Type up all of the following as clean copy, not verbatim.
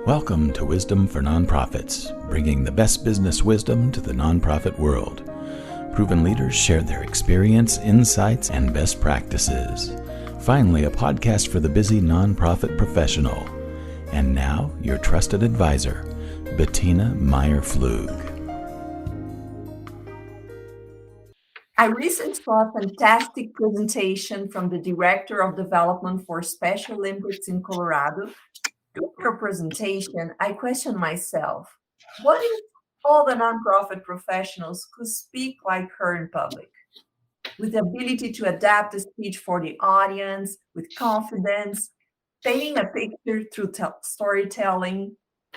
Welcome to Wisdom for Nonprofits, bringing the best business wisdom to the nonprofit world. Proven leaders share their experience, insights, and best practices. Finally, a podcast for the busy nonprofit professional. And now, your trusted advisor, Bettina Meyer-Flug. I recently saw a fantastic presentation from the Director of Development for Special Olympics in Colorado. During her presentation, I questioned myself, what if all the nonprofit professionals could speak like her in public? With the ability to adapt the speech for the audience, with confidence, painting a picture through storytelling,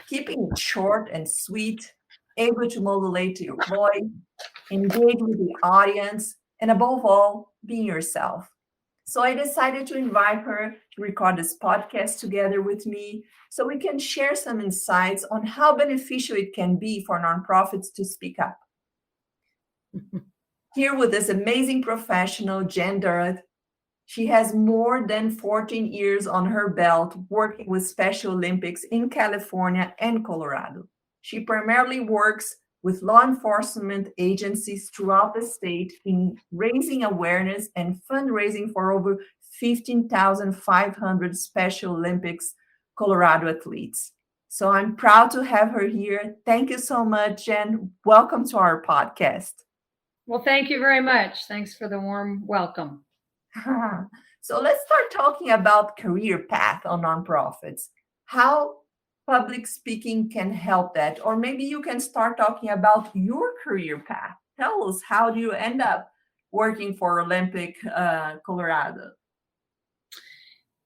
keeping it short and sweet, able to modulate your voice, engage with the audience, and above all, being yourself. So I decided to invite her to record this podcast together with me so we can share some insights on how beneficial it can be for nonprofits to speak up. Here with this amazing professional, Jen Durrett, she has more than 14 years on her belt working with Special Olympics in California and Colorado. She primarily works with law enforcement agencies throughout the state in raising awareness and fundraising for over 15,500 Special Olympics Colorado athletes. So I'm proud to have her here. Thank you so much, Jen. Welcome to our podcast. Well, thank you very much. Thanks for the warm welcome. So let's start talking about career path on nonprofits. How public speaking can help that, or maybe you can start talking about your career path. Tell us, how do you end up working for Olympic Colorado?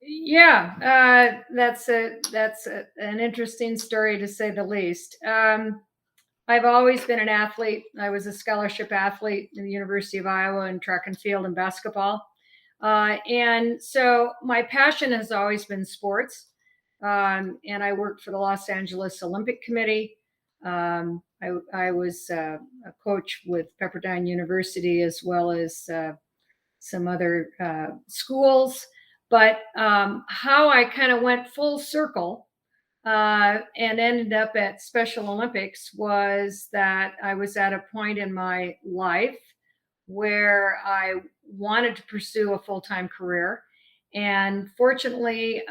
Yeah, that's an interesting story to say the least. I've always been an athlete. I was a scholarship athlete in the University of Iowa in track and field and basketball. And so my passion has always been sports. And I worked for the Los Angeles Olympic Committee. I was a coach with Pepperdine University as well as some other schools. But how I kind of went full circle and ended up at Special Olympics was that I was at a point in my life where I wanted to pursue a full-time career. And fortunately,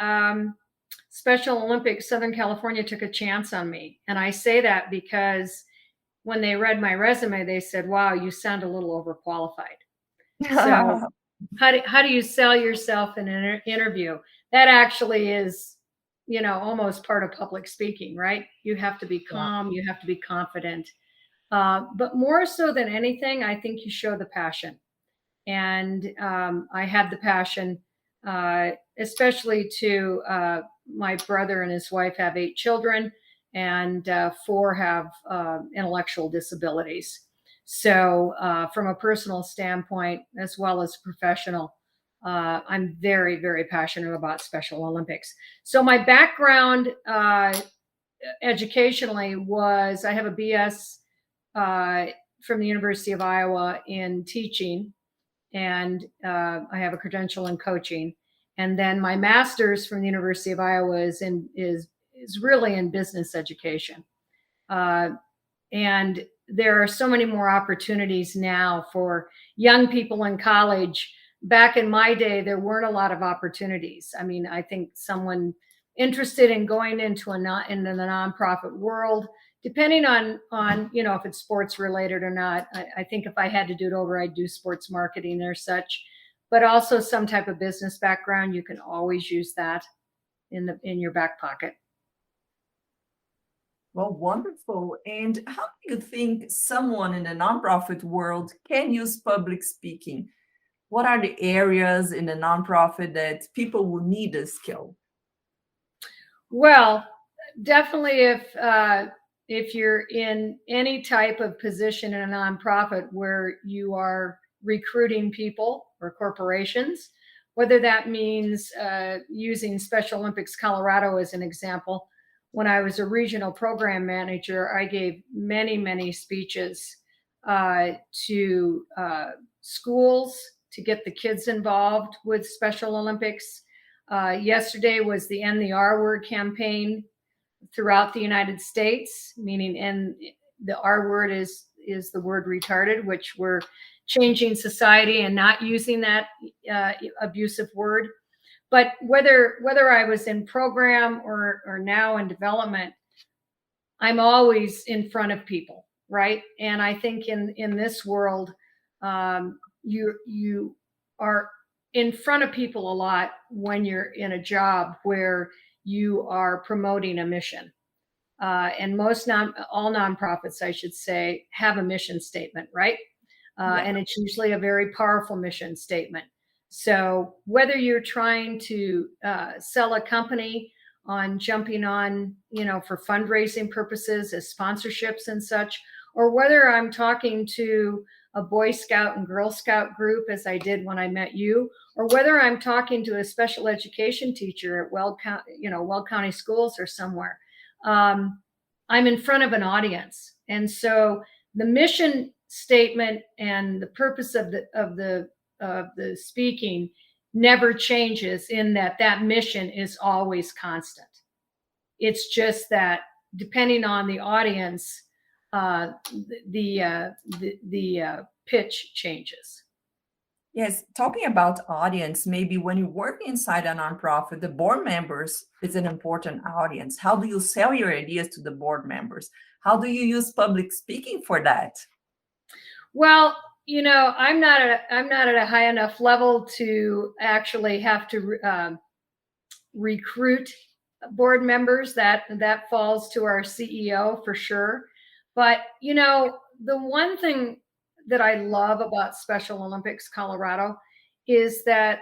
Special Olympics Southern California took a chance on me. And I say that because when they read my resume, they said, wow, you sound a little overqualified. So how do you sell yourself in an interview? That actually is, almost part of public speaking, right? You have to be calm. You have to be confident. But more so than anything, I think you show the passion. And I had the passion, especially to my brother and his wife have 8 children, and 4 have intellectual disabilities. So from a personal standpoint, as well as professional, I'm very, very passionate about Special Olympics. So my background educationally was, I have a BS from the University of Iowa in teaching, and I have a credential in coaching. And then my master's from the University of Iowa is really in business education. And there are so many more opportunities now for young people in college. Back in my day, there weren't a lot of opportunities. I mean, I think someone interested in going into the nonprofit world, depending on if it's sports related or not. I think if I had to do it over, I'd do sports marketing or such, but also some type of business background. You can always use that in your back pocket. Well, wonderful. And how do you think someone in the nonprofit world can use public speaking? What are the areas in the nonprofit that people will need this skill? Well, definitely if you're in any type of position in a nonprofit where you are recruiting people or corporations, whether that means using Special Olympics Colorado as an example. When I was a regional program manager, I gave many, many speeches to schools to get the kids involved with Special Olympics. Yesterday was the End the R Word campaign throughout the United States, meaning, and the R word is the word retarded, which we're changing society and not using that abusive word. But whether I was in program or now in development, I'm always in front of people, right? And I think in this world, you are in front of people a lot when you're in a job where you are promoting a mission. And all nonprofits, I should say, have a mission statement, right? And it's usually a very powerful mission statement. So whether you're trying to sell a company on jumping on, for fundraising purposes as sponsorships and such, or whether I'm talking to a Boy Scout and Girl Scout group, as I did when I met you, or whether I'm talking to a special education teacher at Weld County Schools or somewhere, I'm in front of an audience. And so the mission statement and the purpose of the speaking never changes, in that mission is always constant. It's just that depending on the audience, the pitch changes. Yes, talking about audience, maybe when you work inside a nonprofit, the board members is an important audience. How do you sell your ideas to the board members? How do you use public speaking for that? Well, I'm not at a high enough level to actually have to recruit board members. That falls to our CEO for sure. But the one thing that I love about Special Olympics Colorado is that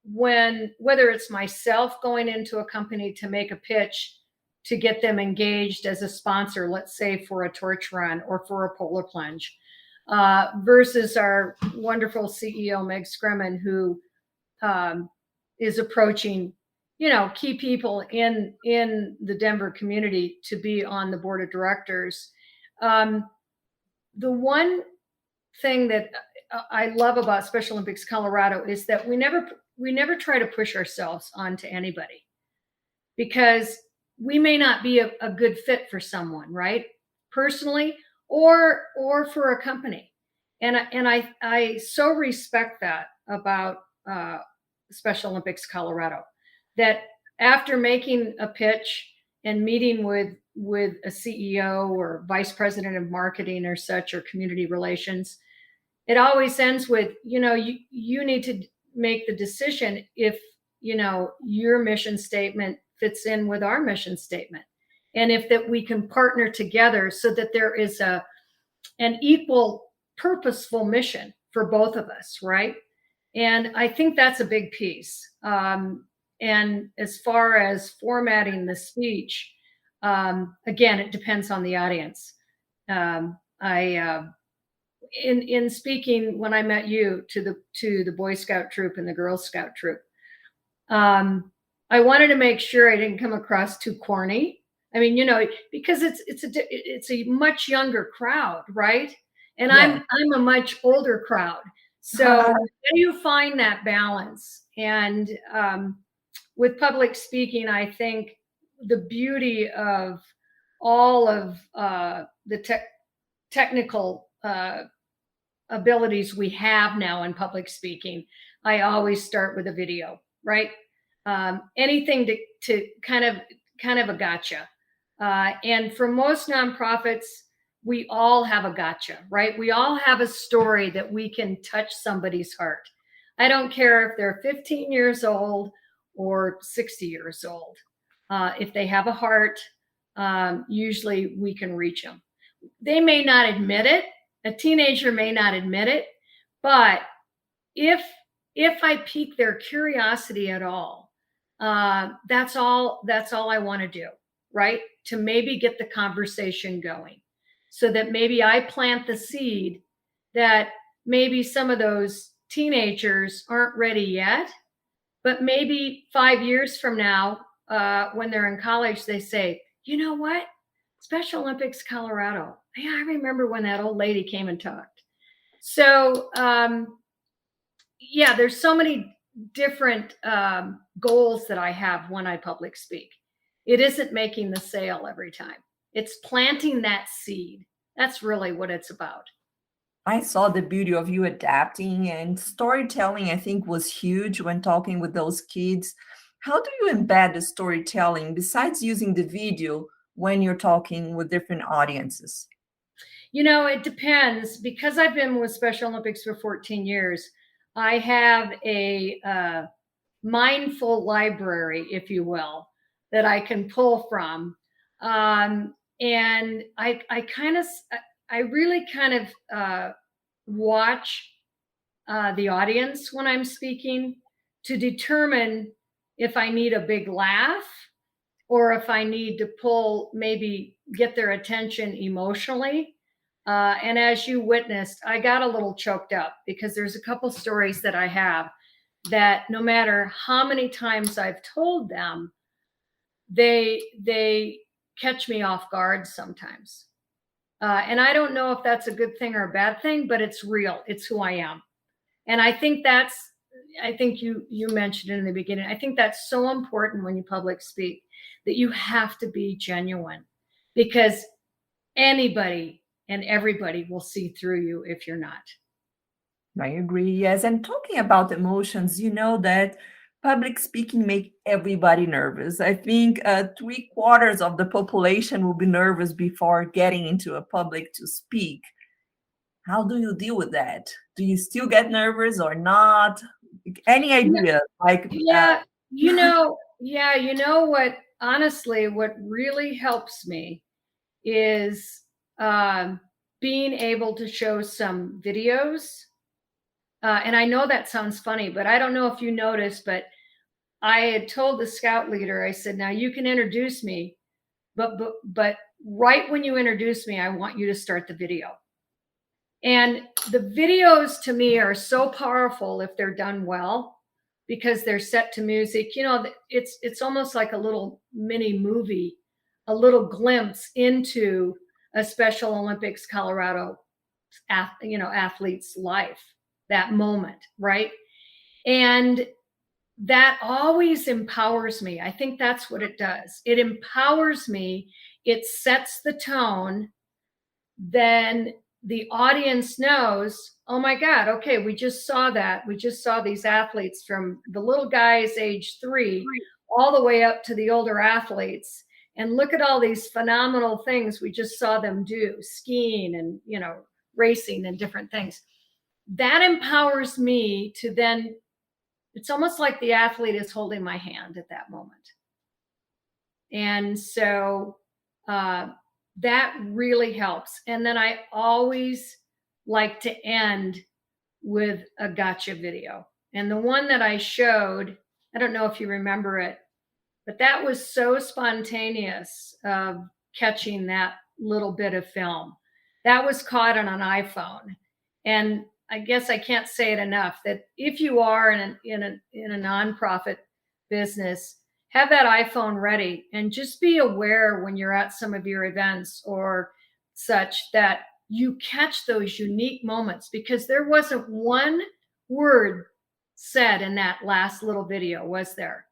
whether it's myself going into a company to make a pitch to get them engaged as a sponsor, let's say for a torch run or for a polar plunge, versus our wonderful CEO, Meg Scremen, who is approaching, key people in the Denver community to be on the board of directors. The one thing that I love about Special Olympics Colorado is that we never try to push ourselves onto anybody, because we may not be a good fit for someone, right? Personally, or for a company. And I so respect that about Special Olympics Colorado, that after making a pitch and meeting with a CEO or vice president of marketing or such, or community relations, it always ends with, you need to make the decision if, your mission statement fits in with our mission statement. And if that we can partner together so that there is an equal purposeful mission for both of us, right? And I think that's a big piece. And as far as formatting the speech, again, it depends on the audience. In speaking, when I met you to the Boy Scout troop and the Girl Scout troop, I wanted to make sure I didn't come across too corny. I mean, because it's a much younger crowd, right? And yeah. I'm a much older crowd. So how do you find that balance? And with public speaking, I think the beauty of all of the technical abilities we have now in public speaking, I always start with a video, right? Anything to kind of a gotcha. And for most nonprofits, we all have a gotcha, right? We all have a story that we can touch somebody's heart. I don't care if they're 15 years old or 60 years old. If they have a heart, usually we can reach them. They may not admit it. A teenager may not admit it, but if I pique their curiosity at all, that's all I want to do, right? To maybe get the conversation going, so that maybe I plant the seed that maybe some of those teenagers aren't ready yet, but maybe 5 years from now, when they're in college, they say, you know what? Special Olympics Colorado. Yeah, I remember when that old lady came and talked. So, yeah, there's so many different goals that I have when I public speak. It isn't making the sale every time. It's planting that seed. That's really what it's about. I saw the beauty of you adapting, and storytelling, I think, was huge when talking with those kids. How do you embed the storytelling besides using the video when you're talking with different audiences? You know, it depends. Because I've been with Special Olympics for 14 years, I have a mindful library, if you will, that I can pull from. And I really kind of watch the audience when I'm speaking to determine if I need a big laugh or if I need to maybe get their attention emotionally. And as you witnessed, I got a little choked up because there's a couple stories that I have that no matter how many times I've told them, they catch me off guard sometimes. And I don't know if that's a good thing or a bad thing, but it's real. It's who I am. And I think you mentioned it in the beginning. I think that's so important when you public speak, that you have to be genuine, because anybody and everybody will see through you if you're not. I agree. Yes. And talking about emotions, you know that public speaking make everybody nervous. I think 3/4 of the population will be nervous before getting into a public to speak. How do you deal with that? Do you still get nervous or not? Any idea? Like, Yeah, you know what, honestly, what really helps me is being able to show some videos. And I know that sounds funny, but I don't know if you noticed, but I had told the scout leader, I said, now you can introduce me, but right when you introduce me, I want you to start the video. And the videos to me are so powerful if they're done well, because they're set to music. You know, it's almost like a little mini movie, a little glimpse into a Special Olympics Colorado athlete's life, that moment, right? And that always empowers me. I think that's what it does. It empowers me. It sets the tone. Then the audience knows, oh my God, okay, we just saw that. We just saw these athletes from the little guys age 3 all the way up to the older athletes. And look at all these phenomenal things we just saw them do, skiing and, racing and different things. That empowers me to then, it's almost like the athlete is holding my hand at that moment. And so that really helps. And then I always like to end with a gotcha video. And the one that I showed, I don't know if you remember it, but that was so spontaneous of catching that little bit of film. That was caught on an iPhone. And I guess I can't say it enough that if you are in a nonprofit business, have that iPhone ready and just be aware when you're at some of your events or such that you catch those unique moments, because there wasn't one word said in that last little video, was there?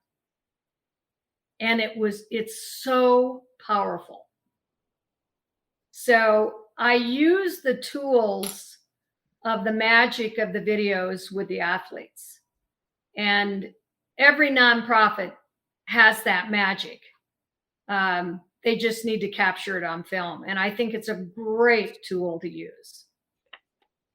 And it's so powerful. So I use the tools of the magic of the videos with the athletes. And every nonprofit has that magic. They just need to capture it on film. And I think it's a great tool to use.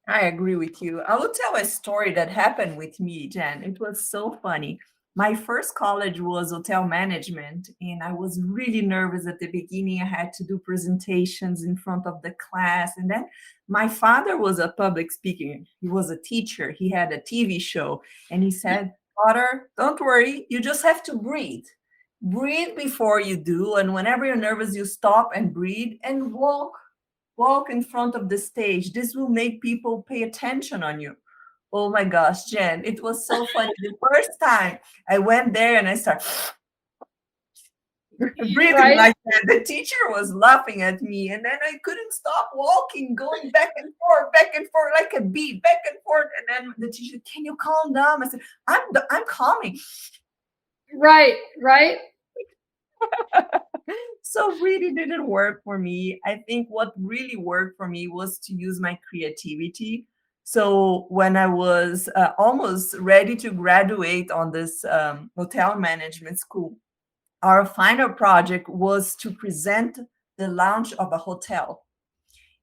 I agree with you. I will tell a story that happened with me, Jen. It was so funny. My first college was hotel management, and I was really nervous at the beginning. I had to do presentations in front of the class. And then my father was a public speaker. He was a teacher. He had a TV show. And he said, daughter, don't worry. You just have to breathe. Breathe before you do. And whenever you're nervous, you stop and breathe and walk in front of the stage. This will make people pay attention on you. Oh my gosh, Jen, it was so funny. The first time I went there and I started breathing Right? like that, the teacher was laughing at me, and then I couldn't stop walking, going back and forth like a bee, back and forth. And then the teacher, can you calm down? I said, I'm calming. Right. So really didn't work for me. I think what really worked for me was to use my creativity. So when I was almost ready to graduate on this hotel management school, our final project was to present the launch of a hotel.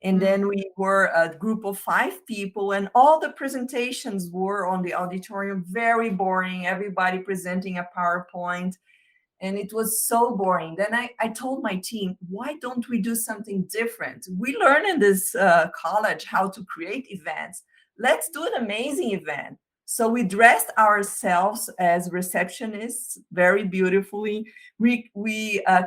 And then we were a group of 5 people, and all the presentations were on the auditorium, very boring, everybody presenting a PowerPoint. And it was so boring. Then I told my team, why don't we do something different? We learn in this college how to create events. Let's do an amazing event. So we dressed ourselves as receptionists very beautifully. We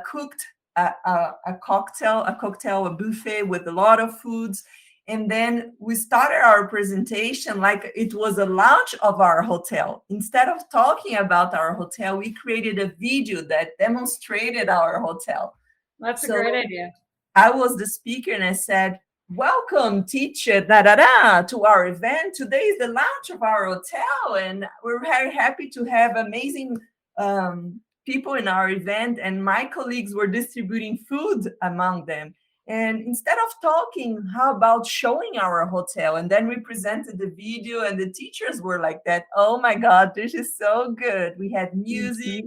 cooked a cocktail, a buffet with a lot of foods. And then we started our presentation like it was a launch of our hotel. Instead of talking about our hotel, we created a video that demonstrated our hotel. That's a great idea. I was the speaker and I said, welcome, teacher, to our event. Today is the launch of our hotel, and we're very happy to have amazing people in our event. And my colleagues were distributing food among them. And instead of talking, how about showing our hotel? And then we presented the video, and the teachers were like that. Oh my God, this is so good. We had music,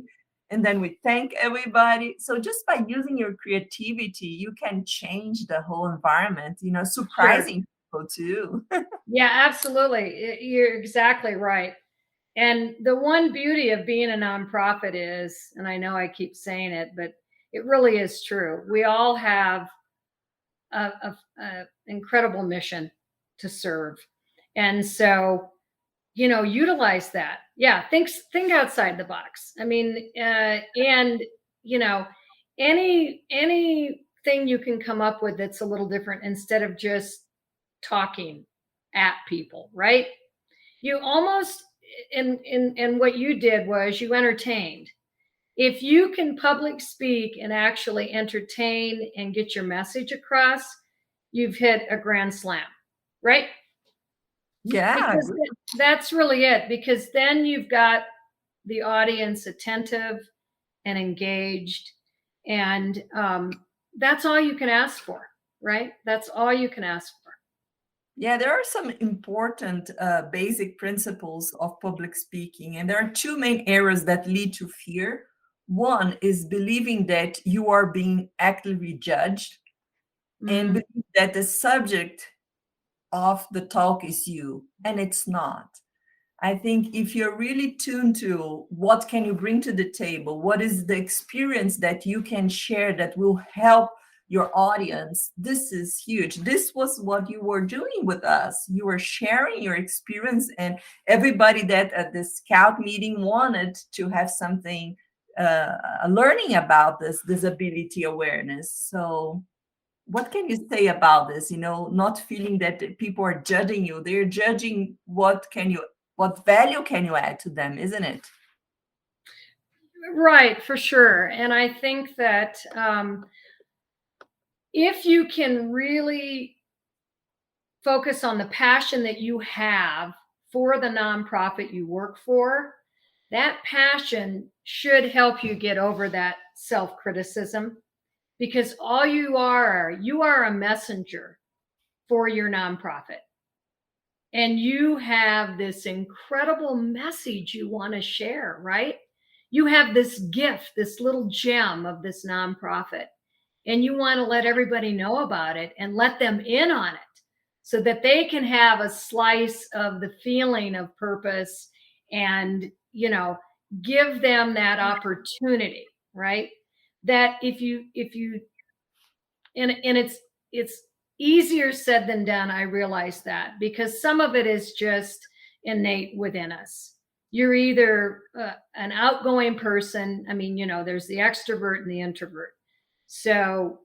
and then we thank everybody. So just by using your creativity, you can change the whole environment, surprising people too. Yeah, absolutely. You're exactly right. And the one beauty of being a nonprofit is, and I know I keep saying it, but it really is true. We all have a incredible mission to serve. And so, utilize that. Yeah, think outside the box. I mean, and anything you can come up with that's a little different instead of just talking at people, right? You almost and what you did was you entertained. If you can public speak and actually entertain and get your message across, you've hit a grand slam, right? Yeah. Because that's really it. Because then you've got the audience attentive and engaged, and that's all you can ask for, right? That's all you can ask for. Yeah, there are some important basic principles of public speaking, and there are 2 main areas that lead to fear. One is believing that you are being actively judged, and believe that the subject of the talk is you, and it's not. I think if you're really tuned to what can you bring to the table, what is the experience that you can share that will help your audience, this is huge. This was what you were doing with us. You were sharing your experience, and everybody that at the scout meeting wanted to have something learning about this disability awareness. So what can you say about this? Not feeling that people are judging you. They're judging what value can you add to them, isn't it? Right, for sure. And I think that if you can really focus on the passion that you have for the nonprofit you work for, that passion should help you get over that self-criticism, because you are a messenger for your nonprofit. And you have this incredible message you want to share, right? You have this gift, this little gem of this nonprofit, and you want to let everybody know about it and let them in on it so that they can have a slice of the feeling of purpose and, give them that opportunity, right? That if you and it's easier said than done. I realize that, because some of it is just innate within us. You're either an outgoing person. I mean, there's the extrovert and the introvert. So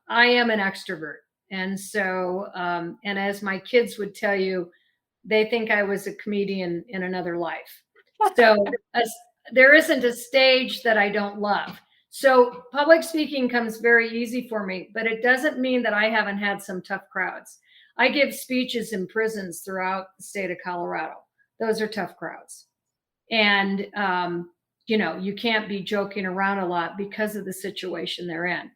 I am an extrovert. And so, and as my kids would tell you, they think I was a comedian in another life. So there isn't a stage that I don't love. So public speaking comes very easy for me, but it doesn't mean that I haven't had some tough crowds. I give speeches in prisons throughout the state of Colorado. Those are tough crowds. And you can't be joking around a lot because of the situation they're in,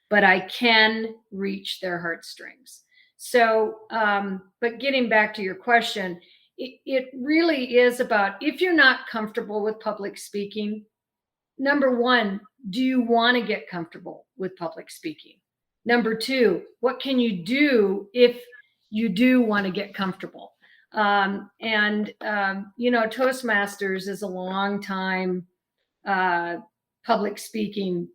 but I can reach their heartstrings. So, but getting back to your question, it really is about, if you're not comfortable with public speaking, number one, do you want to get comfortable with public speaking? Number two, what can you do if you do want to get comfortable? Toastmasters is a long time public speaking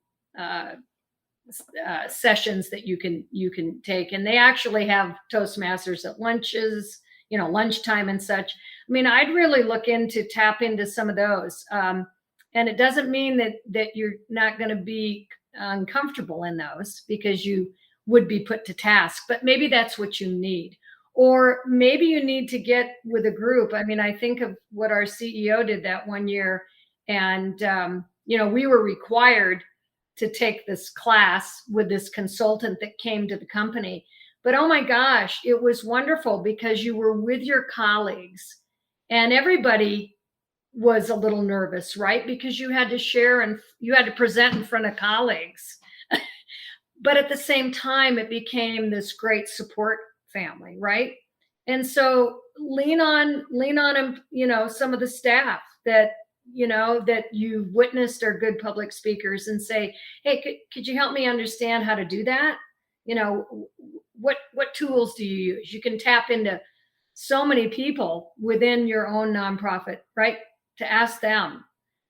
sessions that you can take, and they actually have Toastmasters at lunches, lunchtime and such. I mean, I'd really tap into some of those. And it doesn't mean that you're not going to be uncomfortable in those, because you would be put to task, but maybe that's what you need. Or maybe you need to get with a group. I mean, I think of what our CEO did that one year, and we were required to take this class with this consultant that came to the company. But oh my gosh, it was wonderful, because you were with your colleagues, and everybody was a little nervous, right? Because you had to share and you had to present in front of colleagues. But at the same time, it became this great support family, right? And so lean on some of the staff that you've witnessed are good public speakers, and say, hey, could you help me understand how to do that? What tools do you use? You can tap into so many people within your own nonprofit, right, to ask them.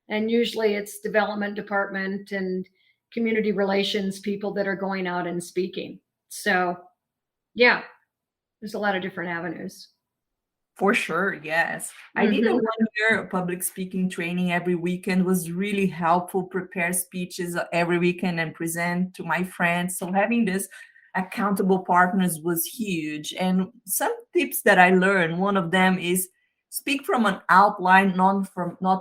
And usually it's development department and community relations people that are going out and speaking. So yeah, there's a lot of different avenues. For sure, yes. I did a 1 year public speaking training every weekend. Was really helpful. Prepare speeches every weekend and present to my friends. So having this accountable partners was huge. And some tips that I learned, one of them is speak from an outline, not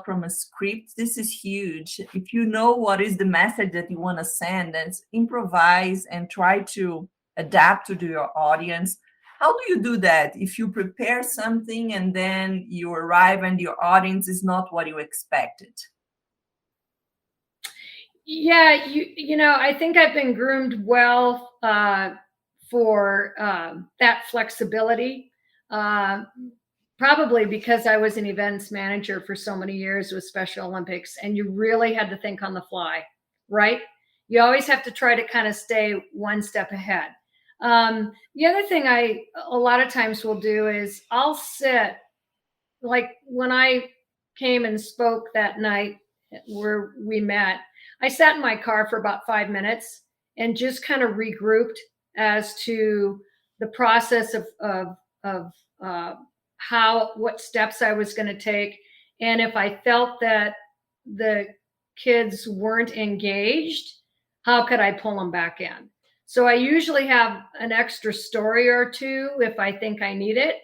from a script. This is huge. If you know what is the message that you want to send, then improvise and try to adapt to your audience. How do you do that if you prepare something and then you arrive and your audience is not what you expected? Yeah, I think I've been groomed well for that flexibility. Probably because I was an events manager for so many years with Special Olympics, and you really had to think on the fly, right? You always have to try to kind of stay one step ahead. The other thing I a lot of times will do is I'll sit, like when I came and spoke that night where we met, I sat in my car for about 5 minutes and just kind of regrouped as to the process of what steps I was going to take. And if I felt that the kids weren't engaged, how could I pull them back in? So I usually have an extra story or two if I think I need it.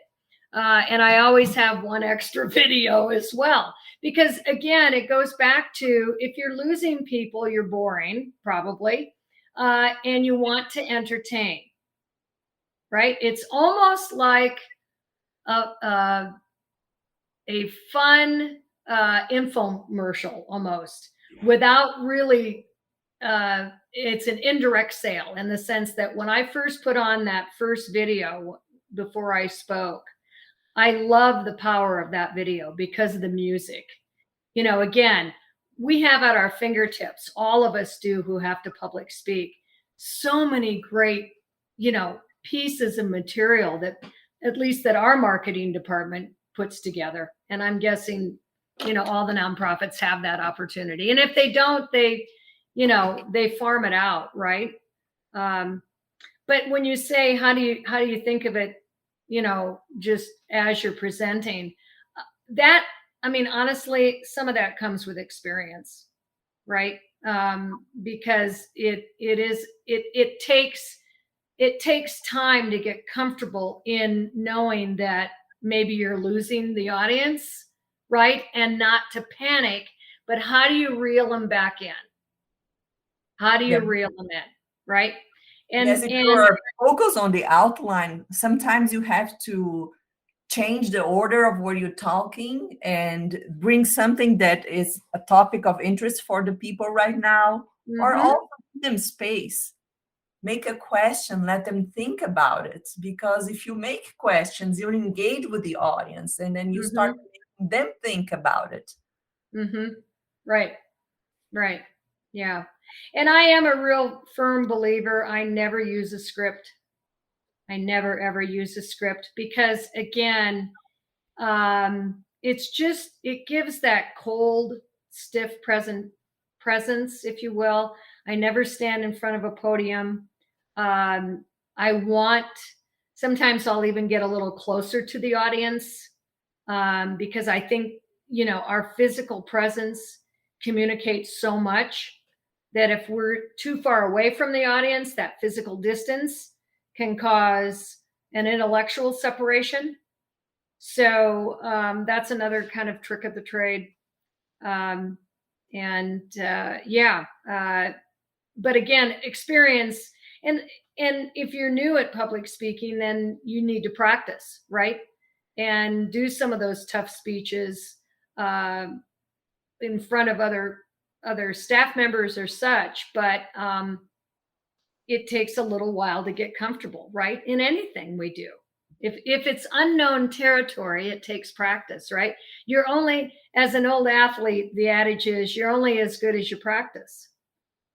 And I always have one extra video as well. Because again, it goes back to, if you're losing people, you're boring, probably, and you want to entertain, right? It's almost like a fun infomercial almost, without really, it's an indirect sale, in the sense that when I first put on that first video before I spoke, I love the power of that video because of the music. Again, we have at our fingertips, all of us do who have to public speak, so many great, pieces of material that at least that our marketing department puts together. And I'm guessing, all the nonprofits have that opportunity. And if they don't, they farm it out, right? But when you say, how do you think of it, just as you're presenting, that, I mean, honestly, some of that comes with experience, right? Because it takes time to get comfortable in knowing that maybe you're losing the audience, right? And not to panic, but how do you reel them back in? How do you reel them in, right? And yes, if you're focused on the outline, sometimes you have to change the order of what you're talking and bring something that is a topic of interest for the people right now, or also give them space. Make a question, let them think about it. Because if you make questions, you engage with the audience, and then you start making them think about it. Right. Right. Yeah. And I am a real firm believer. I never use a script. I never, ever use a script because, again, it gives that cold, stiff presence, if you will. I never stand in front of a podium. Sometimes I'll even get a little closer to the audience because I think, our physical presence communicates so much that if we're too far away from the audience, that physical distance can cause an intellectual separation. So that's another kind of trick of the trade. But again, experience, and if you're new at public speaking, then you need to practice, right? And do some of those tough speeches in front of other staff members or such. But it takes a little while to get comfortable, right? In anything we do. If it's unknown territory, it takes practice, right? You're only, as an old athlete, the adage is you're only as good as you practice.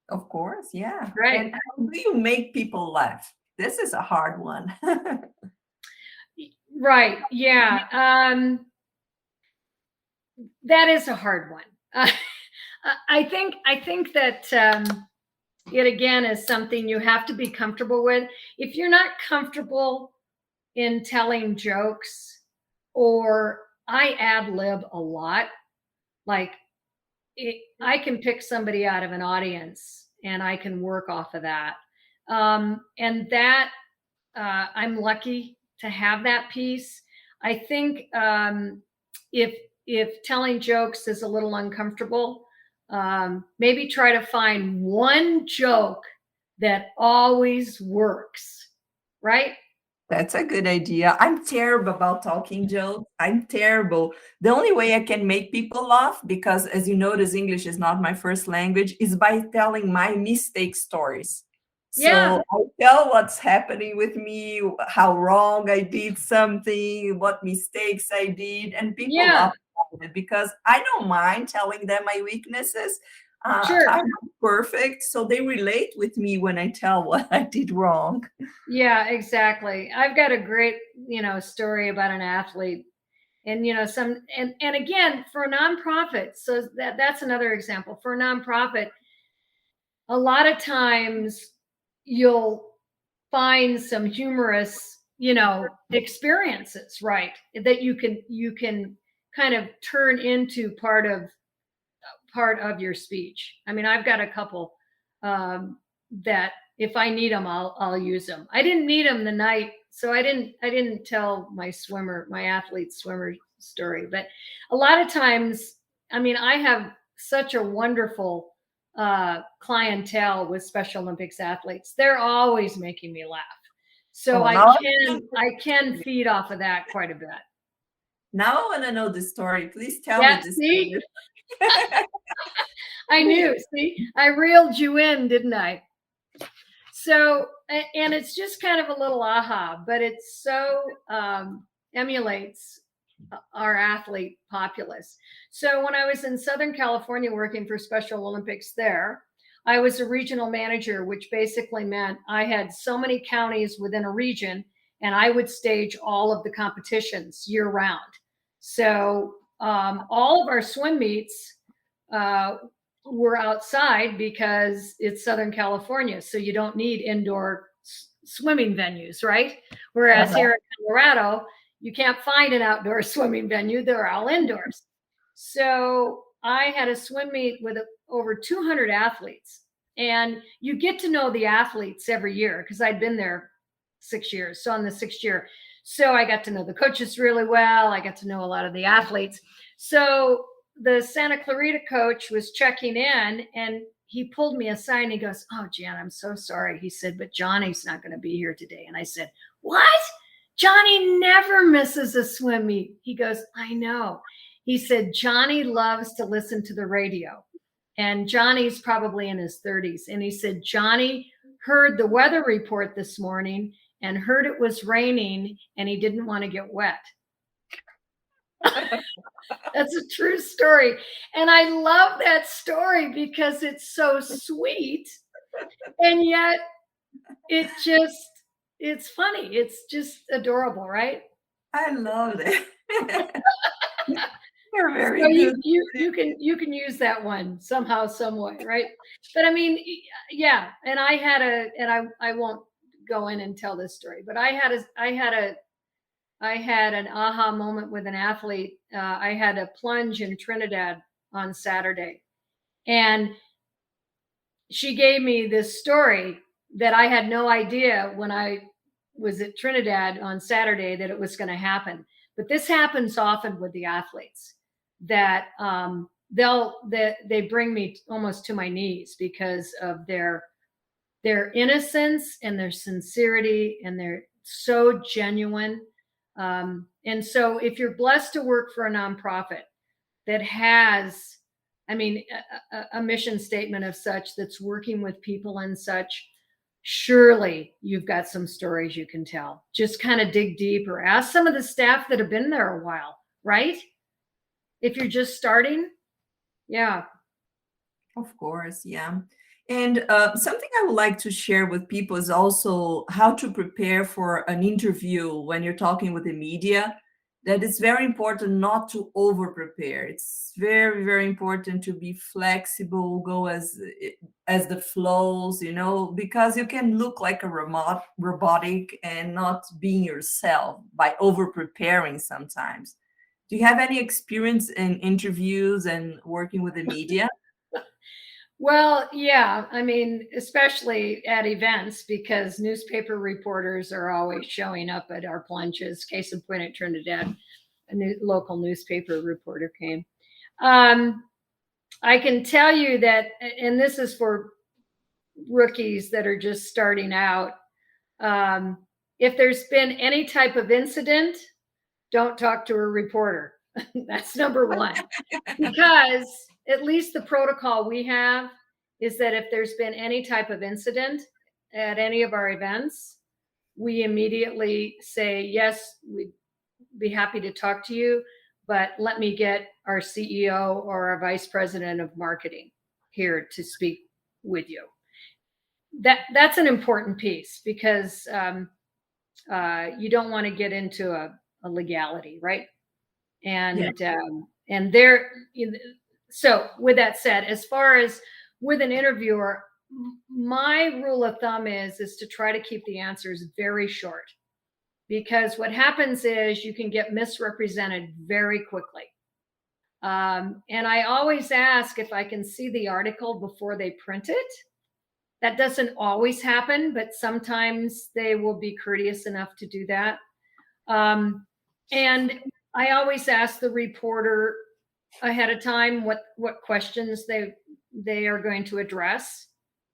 Of course, yeah. Right. And how do you make people laugh? This is a hard one. Right. Yeah. That is a hard one. I think that it again is something you have to be comfortable with. If you're not comfortable in telling jokes, or I ad lib a lot, like I can pick somebody out of an audience and I can work off of that. And that I'm lucky to have that piece. I think if telling jokes is a little uncomfortable, maybe try to find one joke that always works, right? That's a good idea. I'm terrible about talking jokes. I'm terrible. The only way I can make people laugh, because as you notice, English is not my first language, is by telling my mistake stories. Yeah. So I tell what's happening with me, how wrong I did something, what mistakes I did, and people laugh about it because I don't mind telling them my weaknesses. Sure. I'm not perfect, so they relate with me when I tell what I did wrong. Yeah, exactly. I've got a great, story about an athlete, and and again, for a nonprofit. So that's another example. For a nonprofit, a lot of times you'll find some humorous, experiences, right? That you can kind of turn into part of your speech. I mean, I've got a couple that if I need them, I'll use them. I didn't need them the night, so I didn't tell my athlete swimmer story. But a lot of times, I mean, I have such a wonderful clientele with Special Olympics athletes. They're always making me laugh, so I can feed off of that quite a bit. Now I want to know the story. Please tell me this story. I knew. See, I reeled you in, didn't I? So, and it's just kind of a little aha, but it so emulates our athlete populace. So when I was in Southern California working for Special Olympics there, I was a regional manager, which basically meant I had so many counties within a region, and I would stage all of the competitions year round. So all of our swim meets were outside because it's Southern California, so you don't need indoor swimming venues, right? Whereas here in Colorado, you can't find an outdoor swimming venue. They're all indoors. So I had a swim meet with over 200 athletes, and you get to know the athletes every year because I'd been there 6 years. So on the 6th year, so I got to know the coaches really well. I got to know a lot of the athletes. So the Santa Clarita coach was checking in, and he pulled me aside and he goes, "Oh, Jan, I'm so sorry." He said, "But Johnny's not going to be here today." And I said, "What? Johnny never misses a swim meet. He goes, I know. He said, Johnny loves to listen to the radio. And Johnny's probably in his 30s. And he said, Johnny heard the weather report this morning and heard it was raining and he didn't want to get wet. That's a true story. And I love that story because it's so sweet. And yet it's funny. It's just adorable, right? I love it. You're very So good. you can use that one somehow, some way, right? But I mean, yeah. And I won't go in and tell this story, but I had an aha moment with an athlete. I had a plunge in Trinidad on Saturday, and she gave me this story that I had no idea when I was at Trinidad on Saturday that it was going to happen. But this happens often with the athletes, that they bring me almost to my knees because of their innocence and their sincerity, and they're so genuine. And so if you're blessed to work for a nonprofit that has, I mean, a mission statement of such, that's working with people and such, surely you've got some stories you can tell. Just kind of dig deep or ask some of the staff that have been there a while, right? If you're just starting. Yeah. Of course, yeah. And something I would like to share with people is also how to prepare for an interview when you're talking with the media. That it's very important not to over prepare. It's very, very important to be flexible, go as the flows, because you can look like a robotic and not being yourself by over preparing sometimes. Do you have any experience in interviews and working with the media? Well, yeah. I mean, especially at events, because newspaper reporters are always showing up at our plunges. Case in point, at Trinidad, a local newspaper reporter came. I can tell you that, and this is for rookies that are just starting out. If there's been any type of incident, don't talk to a reporter. That's number one. Because at least the protocol we have is that if there's been any type of incident at any of our events, we immediately say, yes, we'd be happy to talk to you, but let me get our CEO or our vice president of marketing here to speak with you. That's an important piece, because you don't want to get into a legality, right? And so with that said, as far as with an interviewer, my rule of thumb is to try to keep the answers very short, because what happens is you can get misrepresented very quickly. And I always ask if I can see the article before they print it. That doesn't always happen, but sometimes they will be courteous enough to do that. And I always ask the reporter ahead of time what questions they are going to address.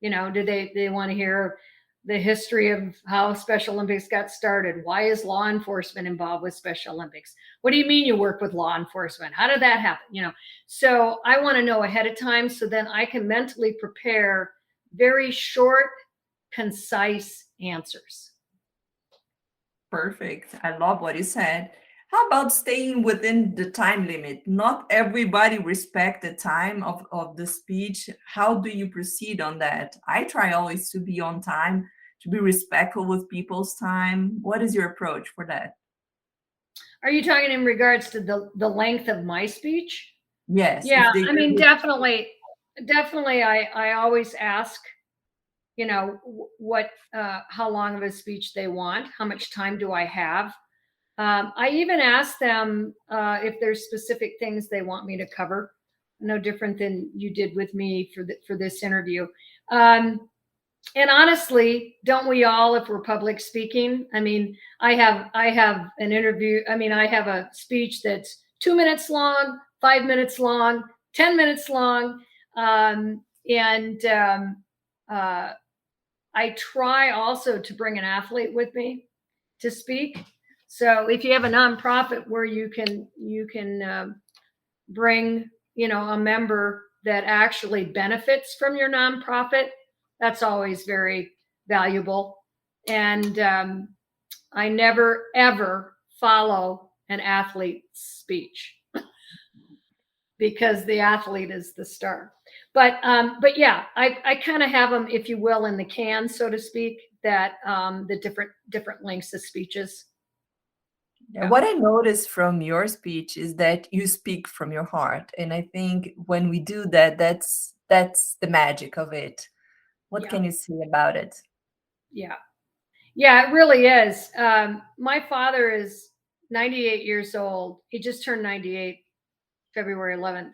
Do they want to hear the history of how Special Olympics got started? Why is law enforcement involved with Special Olympics? What do you mean you work with law enforcement? How did that happen? So I want to know ahead of time, so then I can mentally prepare very short, concise answers. Perfect. I love what you said. How about staying within the time limit? Not everybody respect the time of the speech. How do you proceed on that? I try always to be on time, to be respectful with people's time. What is your approach for that? Are you talking in regards to the length of my speech? Yes. Yeah, I mean, definitely. I always ask, what, how long of a speech they want, how much time do I have? I even ask them if there's specific things they want me to cover, no different than you did with me for this interview. And honestly, don't we all, if we're public speaking? I mean, I have an interview. I mean, I have a speech that's 2 minutes long, 5 minutes long, 10 minutes long. I try also to bring an athlete with me to speak. So if you have a nonprofit where you can bring, a member that actually benefits from your nonprofit, that's always very valuable. And I never, ever follow an athlete's speech because the athlete is the star. But yeah, I kind of have them, if you will, in the can, so to speak, that the different lengths of speeches. Yeah. What I noticed from your speech is that you speak from your heart. And I think when we do that, that's the magic of it. What can you say about it? Yeah, it really is. My father is 98 years old. He just turned 98 February 11th.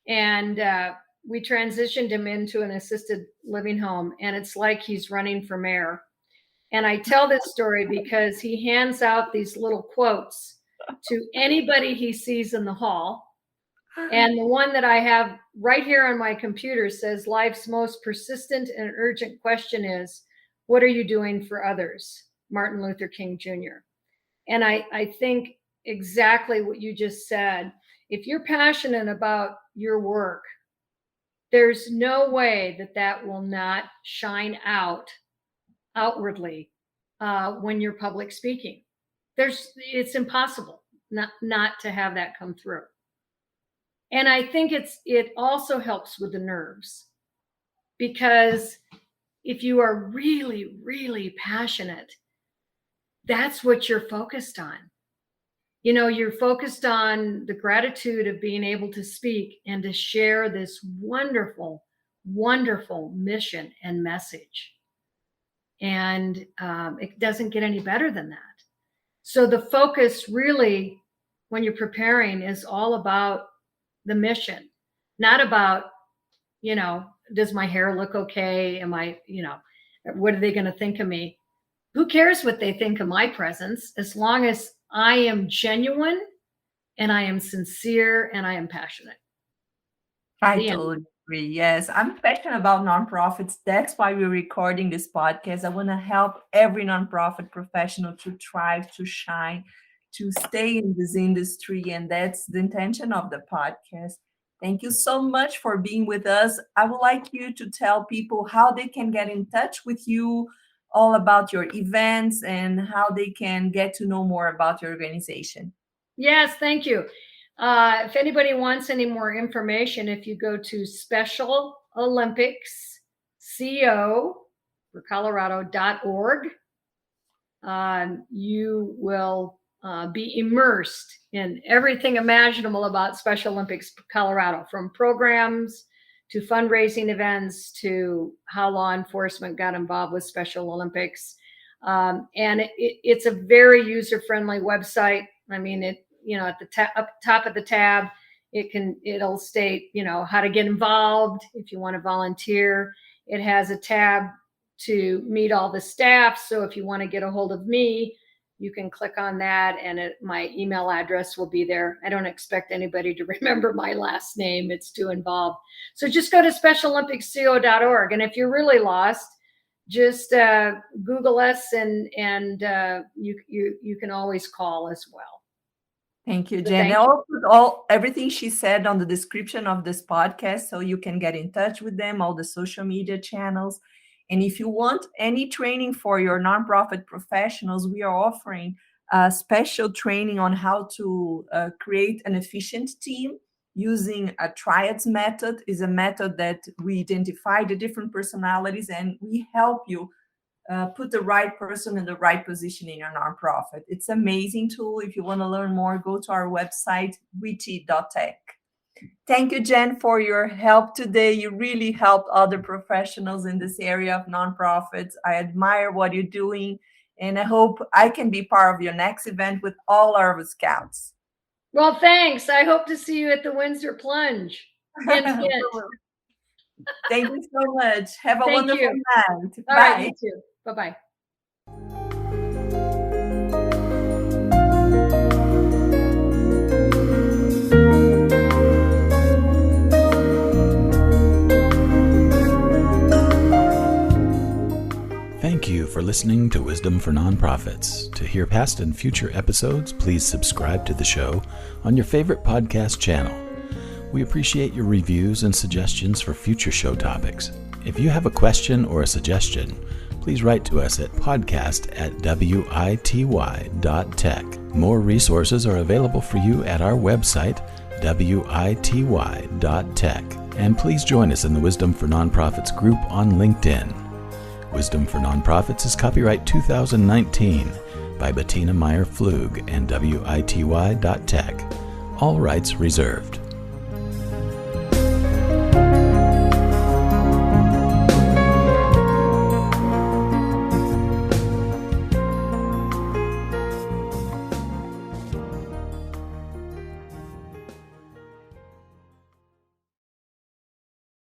And we transitioned him into an assisted living home. And it's like he's running for mayor. And I tell this story because he hands out these little quotes to anybody he sees in the hall. And the one that I have right here on my computer says, life's most persistent and urgent question is, what are you doing for others? Martin Luther King Jr. And I think exactly what you just said. If you're passionate about your work, there's no way that will not shine outwardly when you're public speaking. It's impossible not to have that come through. And I think it also helps with the nerves, because if you are really, really passionate, that's what you're focused on. You're focused on the gratitude of being able to speak and to share this wonderful, wonderful mission and message. And it doesn't get any better than that. So the focus really, when you're preparing, is all about the mission, not about, does my hair look okay? Am I, what are they going to think of me? Who cares what they think of my presence, as long as I am genuine and I am sincere and I am passionate. I totally agree. Yes, I'm passionate about nonprofits. That's why we're recording this podcast. I want to help every nonprofit professional to thrive, to shine, to stay in this industry. And that's the intention of the podcast. Thank you so much for being with us. I would like you to tell people how they can get in touch with you, all about your events, and how they can get to know more about your organization. Yes, thank you. If anybody wants any more information, if you go to Special Olympics CO for Colorado.org, you will be immersed in everything imaginable about Special Olympics Colorado, from programs to fundraising events to how law enforcement got involved with Special Olympics. And it's a very user-friendly website. I mean, at the up top of the tab, it'll state, how to get involved if you want to volunteer. It has a tab to meet all the staff. So if you want to get a hold of me, you can click on that, and my email address will be there. I don't expect anybody to remember my last name. It's too involved. So just go to specialolympicsco.org. And if you're really lost, just Google us, and you can always call as well. Thank you, Jen. I'll put everything she said on the description of this podcast, so you can get in touch with them, all the social media channels. And if you want any training for your nonprofit professionals, we are offering special training on how to create an efficient team using a triads method. Is a method that we identify the different personalities, and we help you put the right person in the right position in your nonprofit. It's an amazing tool. If you want to learn more, go to our website, witty.tech. Thank you, Jen, for your help today. You really helped other professionals in this area of nonprofits. I admire what you're doing, and I hope I can be part of your next event with all our scouts. Well, thanks. I hope to see you at the Windsor Plunge. Thank you so much. Have a wonderful night. All Bye. Right, you too. Bye-bye. Thank you for listening to Wisdom for Nonprofits. To hear past and future episodes, please subscribe to the show on your favorite podcast channel. We appreciate your reviews and suggestions for future show topics. If you have a question or a suggestion, please write to us at podcast@wity.tech. More resources are available for you at our website, wity.tech. And please join us in the Wisdom for Nonprofits group on LinkedIn. Wisdom for Nonprofits is copyright 2019 by Bettina Meyer-Flug and wity.tech. All rights reserved.